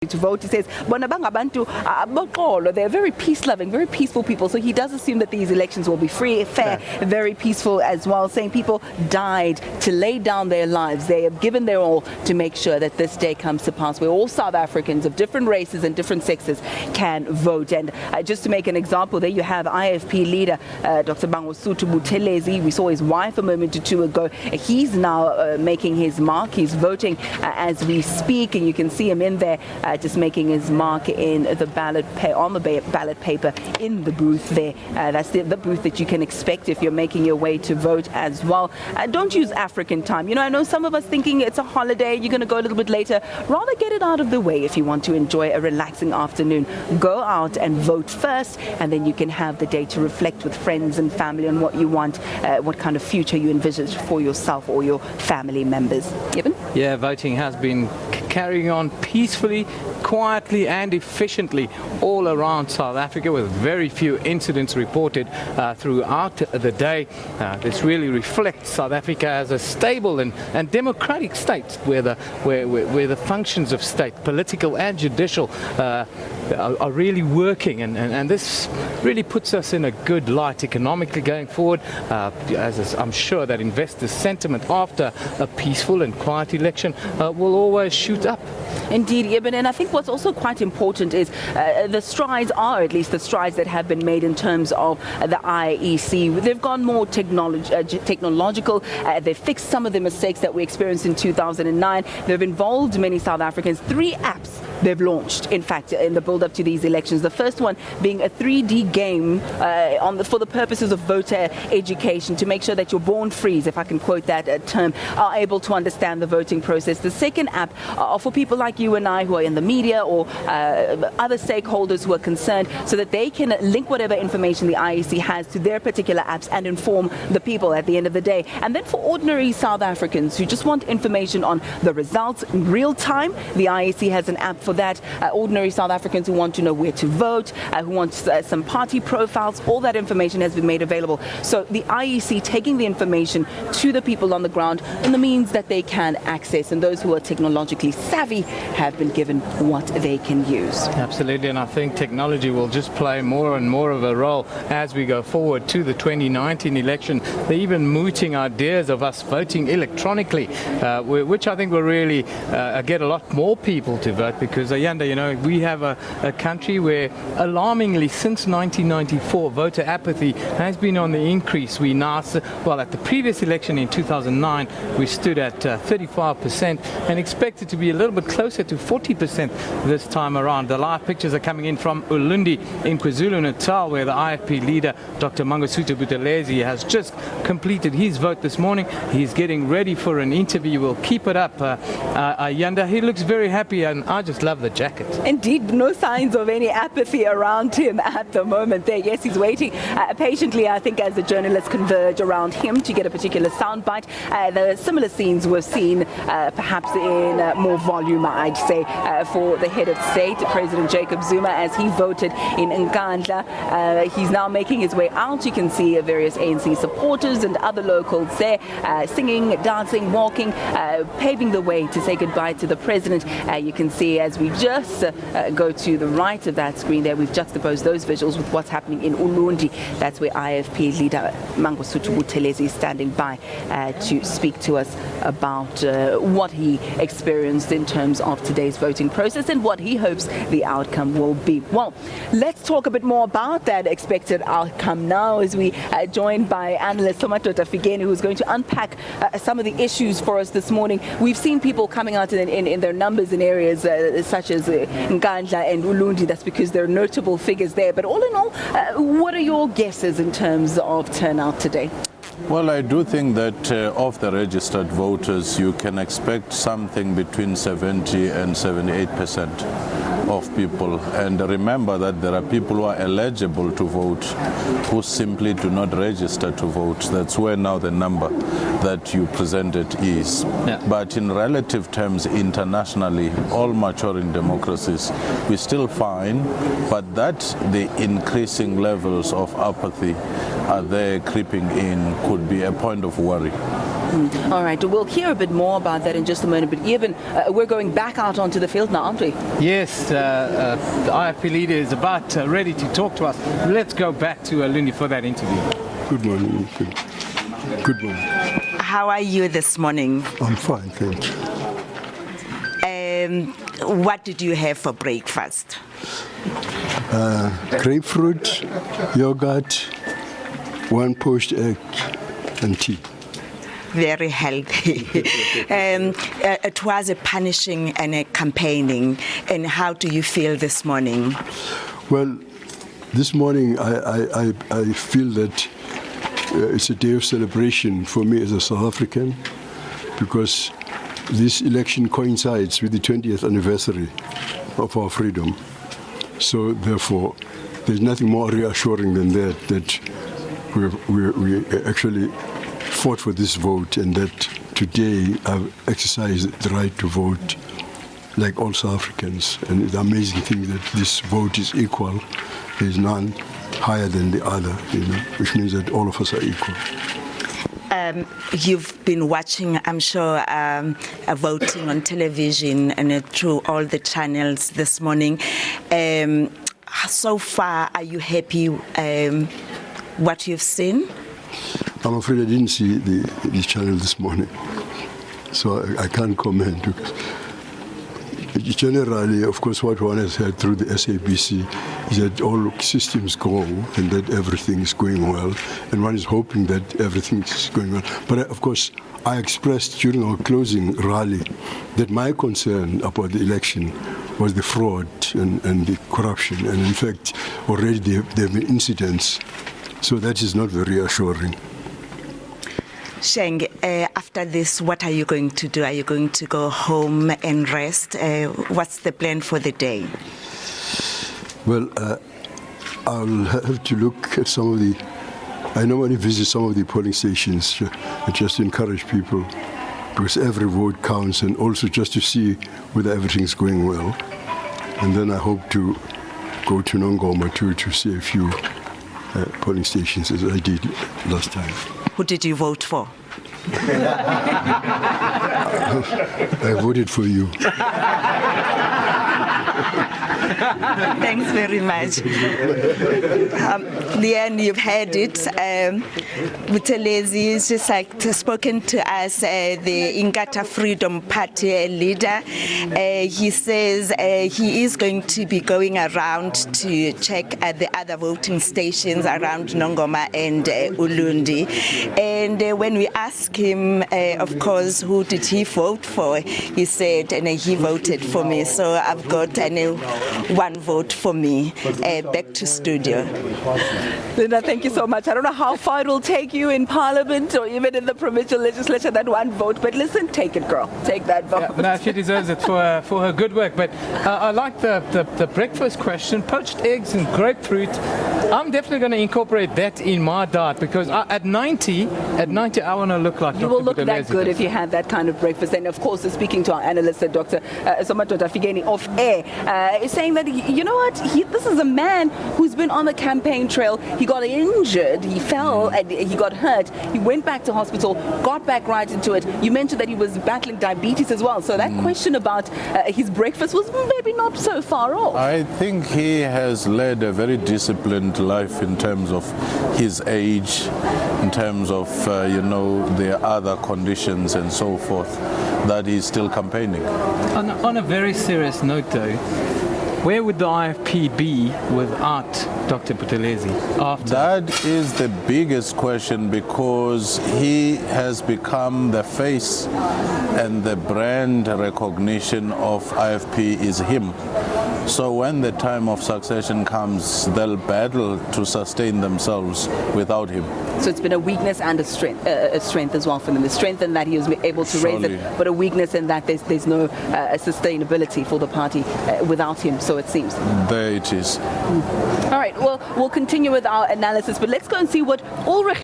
to vote. He says, they're very peace-loving, very peaceful people. So he does assume that these elections will be free, fair, very peaceful as well, saying people died to lay down their lives. They have given their all to make sure that this day comes to pass, where all South Africans of different races and different sexes can vote. And just to make an example, there you have IFP leader Dr. Mangosuthu Buthelezi. We saw his wife a moment or two ago. He's now making his mark. He's voting as we speak, and you can see him in there just making his mark in the ballot paper in the booth there. That's the booth that you can expect if you're making your way to vote as well. Don't use African time. You know, I know some of us thinking it's a holiday, you're going to go a little bit later. Rather get it out of the way if you want to enjoy a relaxing afternoon. Go out and vote first, and then you can have the day to reflect with friends and family on what you want, what kind of future you envisage for yourself or your family members. Evan? Yeah, voting has been carrying on peacefully, quietly and efficiently all around South Africa, with very few incidents reported throughout the day. This really reflects South Africa as a stable and democratic state where the functions of state, political and judicial, are really working, and this really puts us in a good light economically going forward, as I'm sure that investors' sentiment after a peaceful and quiet election will always shoot up. Indeed, Eben, and I think what's also quite important is the strides are, at least the strides that have been made in terms of the IEC. They've gone more technological. They've fixed some of the mistakes that we experienced in 2009. They've involved many South Africans. 3 apps they've launched, in fact, in the build-up to these elections. The first one being a 3D game for the purposes of voter education, to make sure that your born frees, if I can quote that term, are able to understand the voting process. The second app are for people like you and I who are in the media or other stakeholders who are concerned, so that they can link whatever information the IEC has to their particular apps and inform the people at the end of the day. And then for ordinary South Africans who just want information on the results in real time, the IEC has an app for that. Ordinary South Africans who want to know where to vote, who want some party profiles, all that information has been made available. So the IEC taking the information to the people on the ground in the means that they can access, and those who are technologically savvy have been given what they can use. Absolutely, and I think technology will just play more and more of a role as we go forward to the 2019 election. They're even mooting ideas of us voting electronically, which I think will really get a lot more people to vote, because Ayanda, you know, we have a country where alarmingly since 1994 voter apathy has been on the increase. We now, well, at the previous election in 2009 we stood at 35% and expected to be a little bit closer to 40% this time around. The live pictures are coming in from Ulundi in KwaZulu-Natal, where the IFP leader Dr. Mangosuthu Buthelezi has just completed his vote this morning. He's getting ready for an interview. We'll keep it up. Ayanda, he looks very happy, and I just love the jacket. Indeed, no signs of any apathy around him at the moment there. Yes, he's waiting patiently, I think, as the journalists converge around him to get a particular soundbite. The similar scenes were seen perhaps in more volume, I'd say, for the head of state, President Jacob Zuma, as he voted in Inkatha. He's now making his way out. You can see various ANC supporters and other locals there singing, dancing, walking, paving the way to say goodbye to the president. You can see as we just go to the right of that screen there, we've juxtaposed those visuals with what's happening in Ulundi. That's where IFP leader Mangosuthu Buthelezi is standing by to speak to us about what he experienced in terms of today's voting process and what he hopes the outcome will be. Well, let's talk a bit more about that expected outcome now, as we joined by analyst Inkatha Freedom Party, who's going to unpack some of the issues for us this morning. We've seen people coming out in their numbers in areas such as Inkatha and Ulundi. That's because there are notable figures there. But all in all, what are your guesses in terms of turnout today? Well, I do think that of the registered voters, you can expect something between 70 and 78% of people. And remember that there are people who are eligible to vote who simply do not register to vote. That's where now the number that you presented is. Yeah. But in relative terms, internationally, all maturing democracies, we still find, but that the increasing levels of apathy are there creeping in could be a point of worry. All right, we'll hear a bit more about that in just a moment, but even we're going back out onto the field now, aren't we? Yes, the IFP leader is about ready to talk to us. Let's go back to Lundi for that interview. Good morning. Good morning. How are you this morning? I'm fine, thank you. What did you have for breakfast? Grapefruit, yogurt, one poached egg, and tea. Very healthy. It was a punishing and a campaigning. And how do you feel this morning? Well, this morning I feel that it's a day of celebration for me as a South African, because this election coincides with the 20th anniversary of our freedom. So therefore, there's nothing more reassuring than that we actually fought for this vote, and that today I've exercised the right to vote like all South Africans. And the amazing thing that this vote is equal. There's none higher than the other, which means that all of us are equal. You've been watching, I'm sure, voting on television and through all the channels this morning. So far, are you happy what you've seen? I'm afraid I didn't see the channel this morning, so I can't comment. Generally, of course, what one has heard through the SABC is that all systems go and that everything is going well, and one is hoping that everything is going well. But of course, I expressed during our closing rally that my concern about the election was the fraud and the corruption, and in fact, already there have been incidents, so that is not very reassuring. Shenge, after this, what are you going to do? Are you going to go home and rest? What's the plan for the day? Well, I'll have to look at some of the... I normally visit some of the polling stations and just encourage people, because every vote counts, and also just to see whether everything's going well. And then I hope to go to Nongoma to see a few polling stations as I did last time. Who did you vote for? I voted for you. Thanks very much. Leanne, you've heard it. Buthelezi is just like spoken to us, the Inkatha Freedom Party leader. He says he is going to be going around to check at the other voting stations around Nongoma and Ulundi. And when we asked him, of course, who did he vote for, he said, and he voted for me. So I've got one vote for me. Back to studio. Linda, thank you so much. I don't know how far it will take you in Parliament or even in the provincial legislature, that one vote. But listen, take it, girl. Take that vote. Yeah, no, she deserves it for her good work. But I like the breakfast question, poached eggs and grapefruit. I'm definitely going to incorporate that in my diet, because at 90, I want to look like you will look that good if you had that kind of breakfast. And of course, speaking to our analyst, Dr. Somadoda Figeni, off air, is saying that, you know what, this is a man who's been on the campaign trail. He got injured, he fell, and he got hurt. He went back to hospital, got back right into it. You mentioned that he was battling diabetes as well. So that question about his breakfast was maybe not so far off. I think he has led a very disciplined life in terms of his age, in terms of, the other conditions and so forth, that he's still campaigning. On a very serious note, though, where would the IFP be without Dr. Buthelezi after? That is the biggest question, because he has become the face, and the brand recognition of IFP is him. So when the time of succession comes, they'll battle to sustain themselves without him. So it's been a weakness and a strength as well for them. The strength in that he was able to raise it, but a weakness in that there's no sustainability for the party without him, so it seems. There it is. All right, well, we'll continue with our analysis, but let's go and see what Ulrich